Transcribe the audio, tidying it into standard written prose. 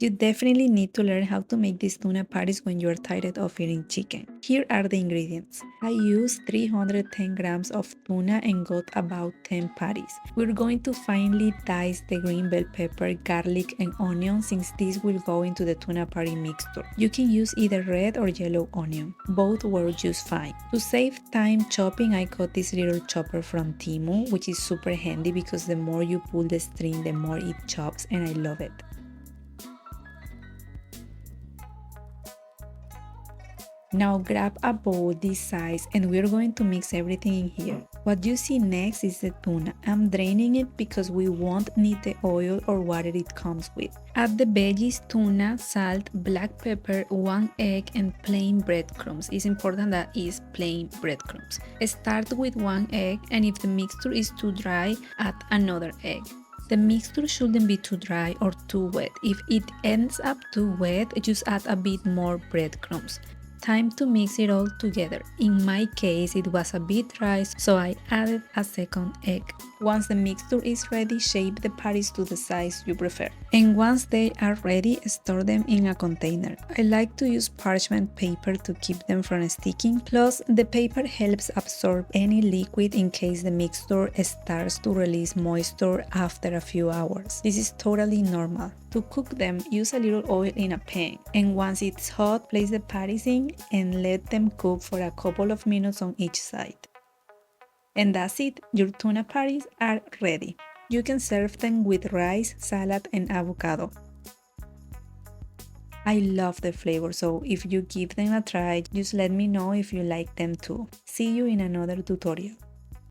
You definitely need to learn how to make these tuna patties when you're tired of eating chicken. Here are the ingredients. I used 310 grams of tuna and got about 10 patties. We're going to finely dice the green bell pepper, garlic, and onion since these will go into the tuna patty mixture. You can use either red or yellow onion. Both work just fine. To save time chopping, I got this little chopper from Temu, which is super handy because the more you pull the string, the more it chops, and I love it. Now grab a bowl this size and we're going to mix everything in here. What you see next is the tuna. I'm draining it because we won't need the oil or water it comes with. Add the veggies, tuna, salt, black pepper, 1 egg, and plain breadcrumbs. It's important that it's plain breadcrumbs. Start with 1 egg, and if the mixture is too dry, add another egg. The mixture shouldn't be too dry or too wet. If it ends up too wet, just add a bit more breadcrumbs. Time to mix it all together. In my case, it was a bit dry, so I added a second egg. Once the mixture is ready, shape the patties to the size you prefer. And once they are ready, store them in a container. I like to use parchment paper to keep them from sticking. Plus, the paper helps absorb any liquid in case the mixture starts to release moisture after a few hours. This is totally normal. To cook them, use a little oil in a pan, and once it's hot, place the patties in and let them cook for a couple of minutes on each side. And that's it, your tuna patties are ready. You can serve them with rice, salad, and avocado. I love the flavor, so if you give them a try, just let me know if you like them too. See you in another tutorial.